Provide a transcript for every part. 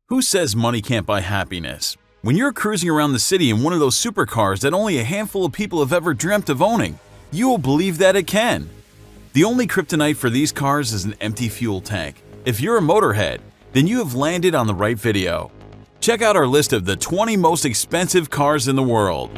Who says money can't buy happiness? When you're cruising around the city in one of those supercars that only a handful of people have ever dreamt of owning, you will believe that it can. The only kryptonite for these cars is an empty fuel tank. If you're a motorhead, then you have landed on the right video. Check out our list of the 20 most expensive cars in the world.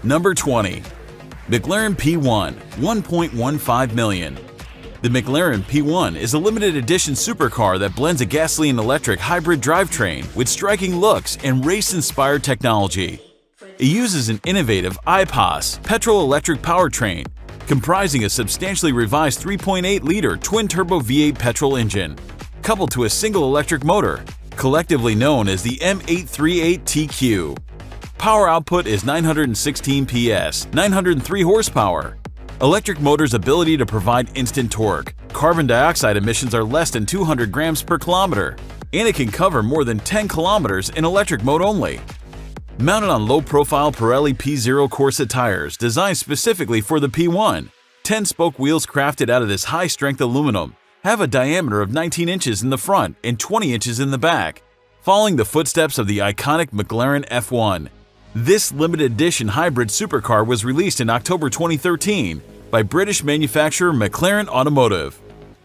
Number 20. McLaren P1, $1.15 million. The McLaren P1 is a limited edition supercar that blends a gasoline-electric hybrid drivetrain with striking looks and race-inspired technology. It uses an innovative IPOS petrol-electric powertrain, comprising a substantially revised 3.8-liter twin-turbo V8 petrol engine, coupled to a single electric motor, collectively known as the M838TQ. Power output is 916 PS, 903 horsepower. Electric motor's ability to provide instant torque, carbon dioxide emissions are less than 200 grams per kilometer, and it can cover more than 10 kilometers in electric mode only. Mounted on low-profile Pirelli P0 Corsa tires designed specifically for the P1, 10-spoke wheels crafted out of this high-strength aluminum have a diameter of 19 inches in the front and 20 inches in the back, following the footsteps of the iconic McLaren F1. This limited edition hybrid supercar was released in October 2013 by British manufacturer McLaren Automotive.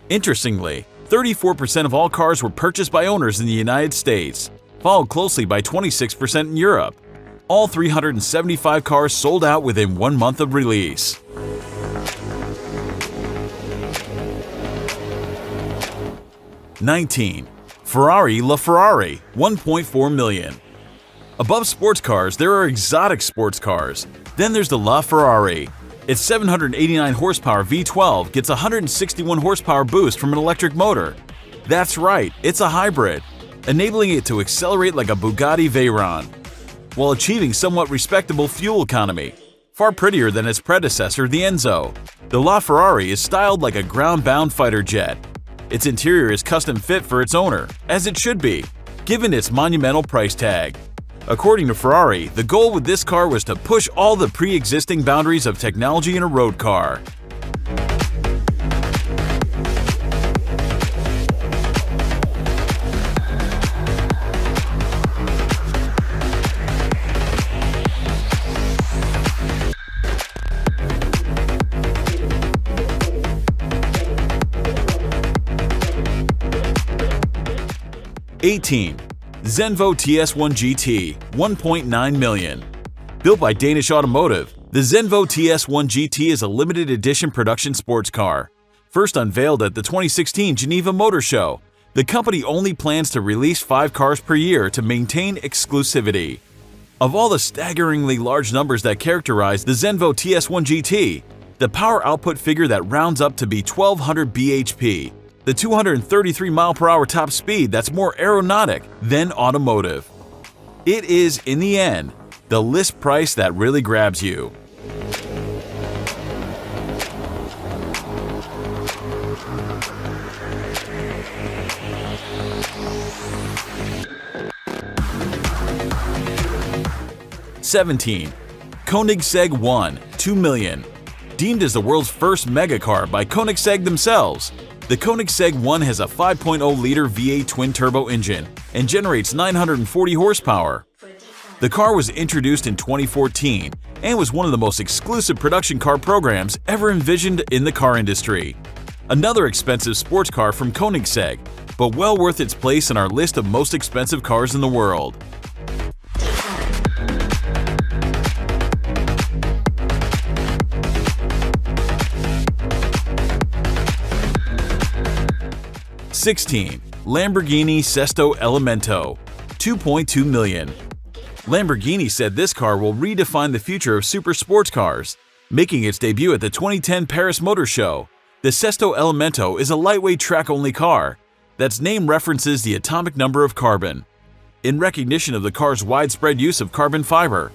Interestingly, 34% of all cars were purchased by owners in the United States, followed closely by 26% in Europe. All 375 cars sold out within 1 month of release. (19) Ferrari LaFerrari, $1.4 million. Above sports cars, there are exotic sports cars. Then there's the LaFerrari. Its 789 horsepower V12 gets a 161 horsepower boost from an electric motor. That's right, it's a hybrid, enabling it to accelerate like a Bugatti Veyron, while achieving somewhat respectable fuel economy. Far prettier than its predecessor, the Enzo. The LaFerrari is styled like a ground-bound fighter jet. Its interior is custom fit for its owner, as it should be, given its monumental price tag. According to Ferrari, the goal with this car was to push all the pre-existing boundaries of technology in a road car. (18) Zenvo TS1 GT, $1.9 million. Built by Danish Automotive, the Zenvo TS1 GT is a limited edition production sports car. First unveiled at the 2016 Geneva Motor Show, the company only plans to release 5 cars per year to maintain exclusivity. Of all the staggeringly large numbers that characterize the Zenvo TS1 GT, the power output figure that rounds up to be 1200 bhp, the 233 mph top speed that's more aeronautic than automotive. It is, in the end, the list price that really grabs you. (17) Koenigsegg 1, $2 million. Deemed as the world's first megacar by Koenigsegg themselves, the Koenigsegg 1 has a 5.0-liter V8 twin-turbo engine and generates 940 horsepower. The car was introduced in 2014 and was one of the most exclusive production car programs ever envisioned in the car industry. Another expensive sports car from Koenigsegg, but well worth its place in our list of most expensive cars in the world. (16) Lamborghini Sesto Elemento, $2.2 million. Lamborghini said this car will redefine the future of super sports cars. Making its debut at the 2010 Paris Motor Show, the Sesto Elemento is a lightweight track-only car. That's name references the atomic number of carbon. In recognition of the car's widespread use of carbon fiber,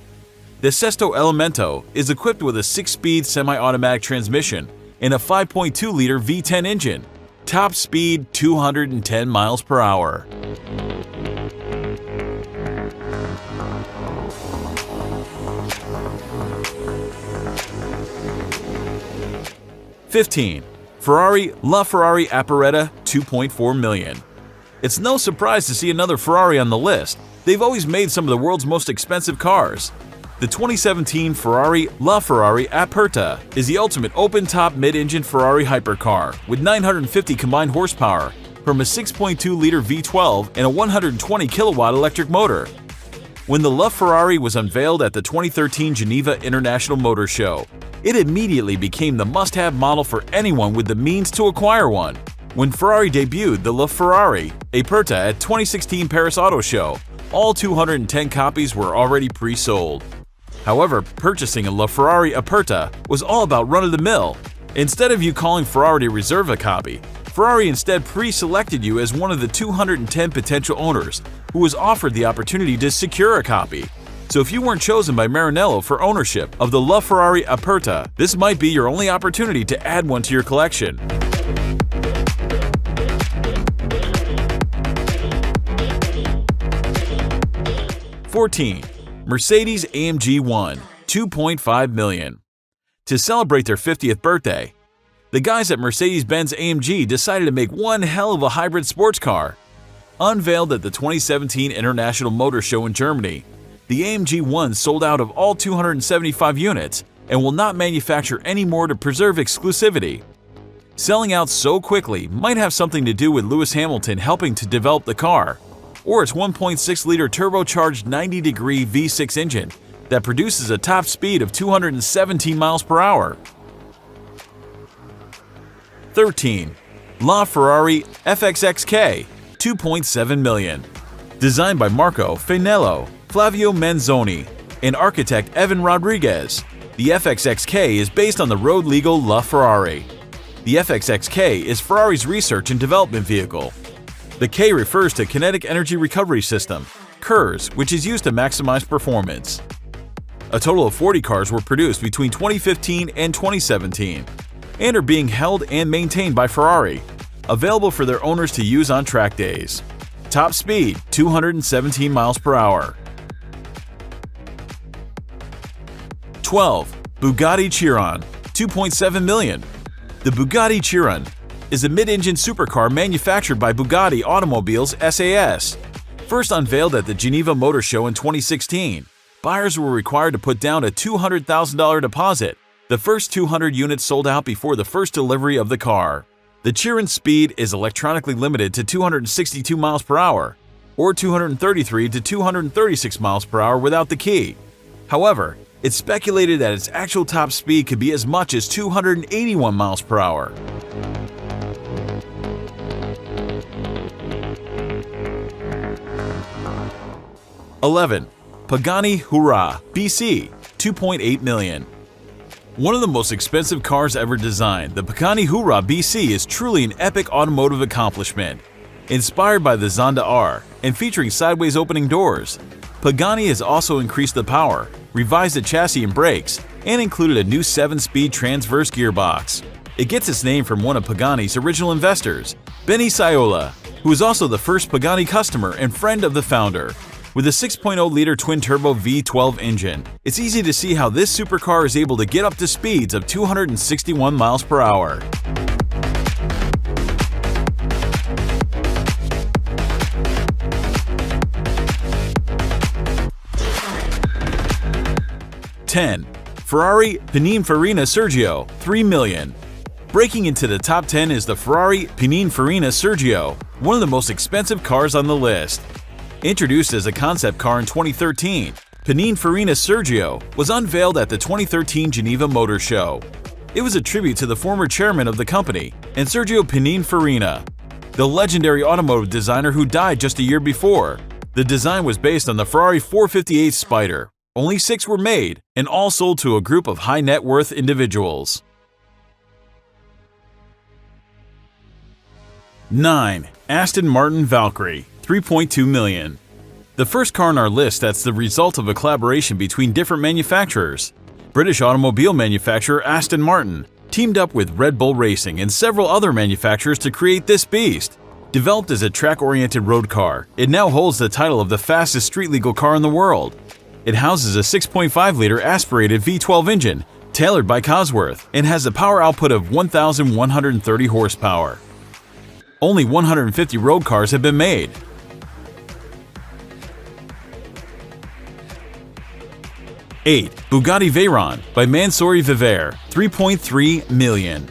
the Sesto Elemento is equipped with a 6-speed semi-automatic transmission and a 5.2-liter V10 engine. Top speed 210 miles per hour. (15) Ferrari LaFerrari Aperetta 2.4 million. It's no surprise to see another Ferrari on the list. They've always made some of the world's most expensive cars. The 2017 Ferrari LaFerrari Aperta is the ultimate open-top mid-engine Ferrari hypercar with 950 combined horsepower from a 6.2-liter V12 and a 120-kilowatt electric motor. When the LaFerrari was unveiled at the 2013 Geneva International Motor Show, it immediately became the must-have model for anyone with the means to acquire one. When Ferrari debuted the LaFerrari Aperta at 2016 Paris Auto Show, all 210 copies were already pre-sold. However, purchasing a LaFerrari Aperta was all about run-of-the-mill. Instead of you calling Ferrari to reserve a copy, Ferrari instead pre-selected you as one of the 210 potential owners who was offered the opportunity to secure a copy. So if you weren't chosen by Maranello for ownership of the LaFerrari Aperta, this might be your only opportunity to add one to your collection. (14) Mercedes-AMG 1 2.5 million. To celebrate their 50th birthday, the guys at Mercedes-Benz AMG decided to make one hell of a hybrid sports car. Unveiled at the 2017 International Motor Show in Germany, the AMG 1 sold out of all 275 units and will not manufacture any more to preserve exclusivity. Selling out so quickly might have something to do with Lewis Hamilton helping to develop the car, or its 1.6-liter turbocharged 90-degree V6 engine that produces a top speed of 217 miles per hour. 13. LaFerrari FXXK 2.7 million. Designed by Marco Fagnello, Flavio Manzoni, and architect Evan Rodriguez, the FXXK is based on the road-legal LaFerrari. The FXXK is Ferrari's research and development vehicle. The K refers to Kinetic Energy Recovery System, KERS, which is used to maximize performance. A total of 40 cars were produced between 2015 and 2017, and are being held and maintained by Ferrari, available for their owners to use on track days. Top speed 217 miles per hour. 12. Bugatti Chiron 2.7 million. The Bugatti Chiron is a mid-engine supercar manufactured by Bugatti Automobiles SAS. First unveiled at the Geneva Motor Show in 2016, buyers were required to put down a $200,000 deposit. The first 200 units sold out before the first delivery of the car. The Chiron's speed is electronically limited to 262 miles per hour, or 233 to 236 miles per hour without the key. However, it's speculated that its actual top speed could be as much as 281 miles per hour. (11) Pagani Huayra BC 2.8 million. One of the most expensive cars ever designed, the Pagani Huayra BC is truly an epic automotive accomplishment. Inspired by the Zonda R and featuring sideways opening doors, Pagani has also increased the power, revised the chassis and brakes, and included a new 7-speed transverse gearbox. It gets its name from one of Pagani's original investors, Benny Saiola, who was also the first Pagani customer and friend of the founder. With a 6.0-liter twin-turbo V12 engine, it's easy to see how this supercar is able to get up to speeds of 261 miles per hour. (10) Ferrari Pininfarina Sergio 3 million. Breaking into the top 10 is the Ferrari Pininfarina Sergio, one of the most expensive cars on the list. Introduced as a concept car in 2013, Pininfarina Sergio was unveiled at the 2013 Geneva Motor Show. It was a tribute to the former chairman of the company and Sergio Pininfarina, the legendary automotive designer who died just a year before. The design was based on the Ferrari 458 Spider. Only 6 were made, and all sold to a group of high net worth individuals. 9. Aston Martin Valkyrie 3.2 million. The first car on our list that's the result of a collaboration between different manufacturers. British automobile manufacturer Aston Martin teamed up with Red Bull Racing and several other manufacturers to create this beast. Developed as a track-oriented road car, it now holds the title of the fastest street-legal car in the world. It houses a 6.5-liter aspirated V12 engine, tailored by Cosworth, and has a power output of 1,130 horsepower. Only 150 road cars have been made. 8. Bugatti Veyron by Mansouri Vivere, $3.3 million.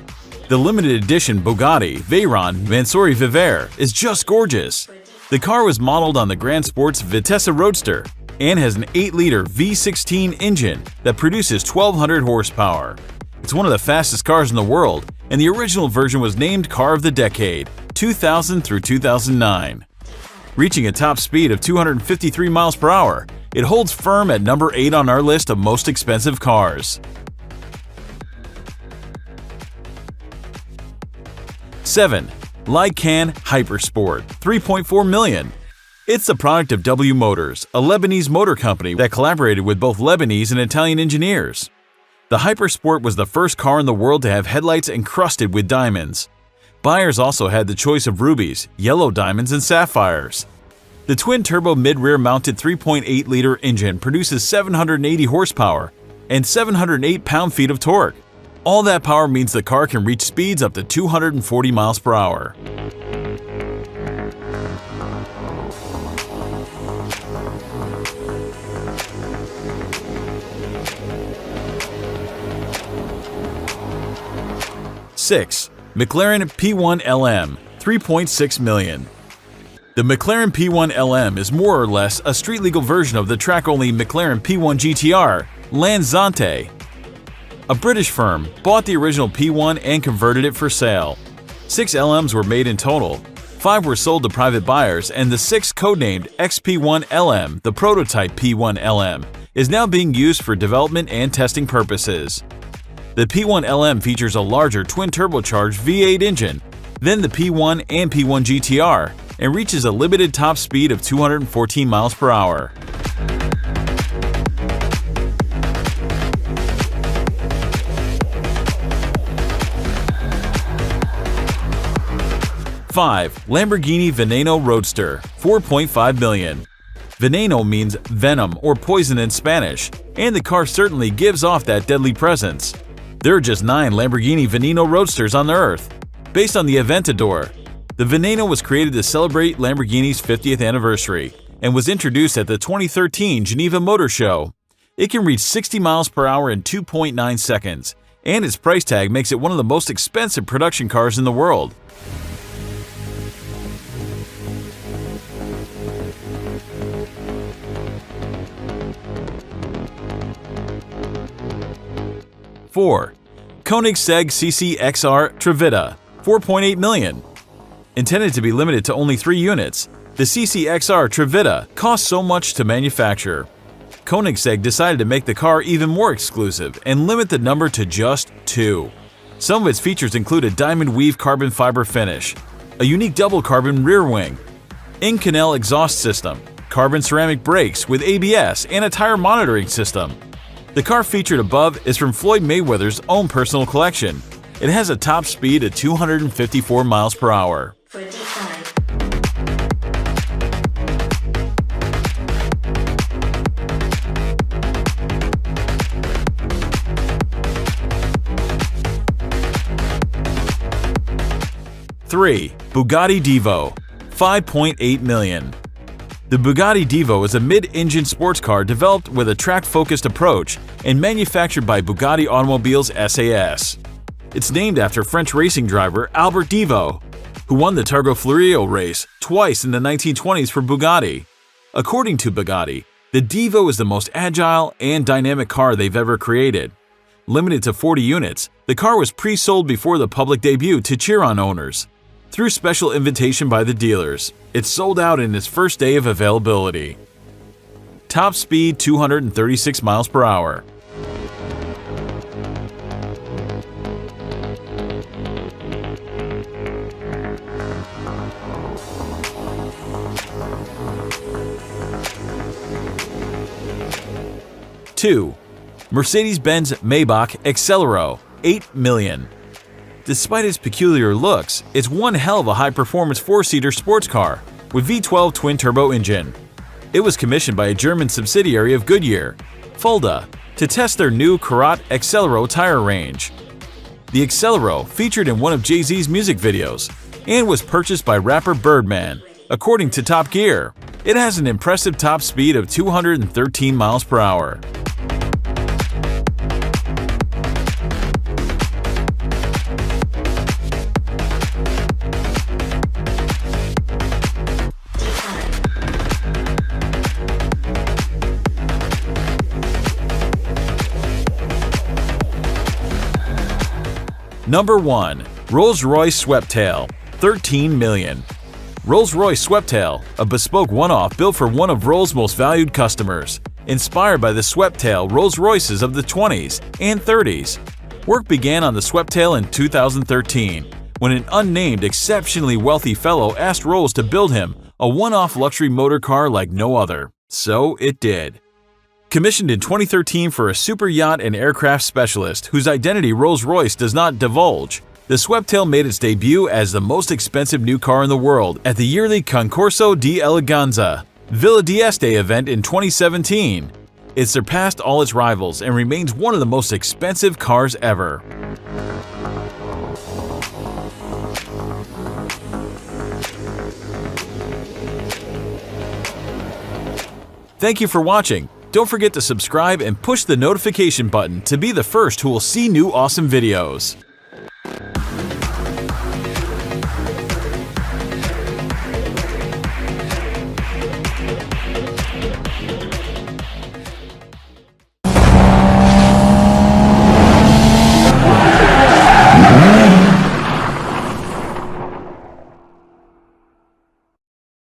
The limited edition Bugatti Veyron Mansouri Vivere is just gorgeous. The car was modeled on the Grand Sports Vitesse Roadster and has an 8-liter V16 engine that produces 1,200 horsepower. It's one of the fastest cars in the world, and the original version was named Car of the Decade, 2000 through 2009. Reaching a top speed of 253 miles per hour, it holds firm at number 8 on our list of most expensive cars. 7. Lykan Hypersport, $3.4 million. It's the product of W Motors, a Lebanese motor company that collaborated with both Lebanese and Italian engineers. The Hypersport was the first car in the world to have headlights encrusted with diamonds. Buyers also had the choice of rubies, yellow diamonds, and sapphires. The twin-turbo mid-rear mounted 3.8-liter engine produces 780 horsepower and 708 pound-feet of torque. All that power means the car can reach speeds up to 240 miles per hour. Six. McLaren P1 LM, $3.6 million. The McLaren P1 LM is more or less a street-legal version of the track-only McLaren P1 GTR Lansante. A British firm bought the original P1 and converted it for sale. 6 LMs were made in total. 5 were sold to private buyers, and the 6th, codenamed XP1 LM, the prototype P1 LM, is now being used for development and testing purposes. The P1 LM features a larger twin-turbocharged V8 engine than the P1 and P1 GTR and reaches a limited top speed of 214 miles per hour. Five. Lamborghini Veneno Roadster, $4.5 million. Veneno means venom or poison in Spanish, and the car certainly gives off that deadly presence. There are just 9 Lamborghini Veneno Roadsters on the earth. Based on the Aventador, the Veneno was created to celebrate Lamborghini's 50th anniversary and was introduced at the 2013 Geneva Motor Show. It can reach 60 miles per hour in 2.9 seconds, and its price tag makes it one of the most expensive production cars in the world. Four. Koenigsegg CC-XR Trevita, $4.8 million. Intended to be limited to only 3 units, the CC-XR Trevita costs so much to manufacture. Koenigsegg decided to make the car even more exclusive and limit the number to just 2. Some of its features include a diamond weave carbon fiber finish, a unique double carbon rear wing, Inconel exhaust system, carbon ceramic brakes with ABS, and a tire monitoring system. The car featured above is from Floyd Mayweather's own personal collection. It has a top speed of 254 miles per hour. 3. Bugatti Divo, $5.8 million. The Bugatti Divo is a mid-engine sports car developed with a track-focused approach and manufactured by Bugatti Automobiles SAS. It's named after French racing driver Albert Divo, who won the Targa Florio race twice in the 1920s for Bugatti. According to Bugatti, the Divo is the most agile and dynamic car they've ever created. Limited to 40 units, the car was pre-sold before the public debut to Chiron owners. Through special invitation by the dealers, it sold out in its first day of availability. Top speed 236 miles per hour. Two. Mercedes-Benz Maybach Excelero, $8 million. Despite its peculiar looks, it's one hell of a high-performance four-seater sports car with V12 twin-turbo engine. It was commissioned by a German subsidiary of Goodyear, Fulda, to test their new Karat Accelero tire range. The Accelero featured in one of Jay-Z's music videos and was purchased by rapper Birdman. According to Top Gear, it has an impressive top speed of 213 miles per hour. Number 1. Rolls-Royce Sweptail, $13 million. Rolls-Royce Sweptail, a bespoke one-off built for one of Rolls' most valued customers, inspired by the Sweptail Rolls-Royces of the 20s and 30s. Work began on the Sweptail in 2013, when an unnamed, exceptionally wealthy fellow asked Rolls to build him a one-off luxury motor car like no other. So it did. Commissioned in 2013 for a super yacht and aircraft specialist whose identity Rolls-Royce does not divulge, the Sweptail made its debut as the most expensive new car in the world at the yearly Concorso di Eleganza Villa d'Este event in 2017. It surpassed all its rivals and remains one of the most expensive cars ever. Thank you for watching. Don't forget to subscribe and push the notification button to be the first who will see new awesome videos.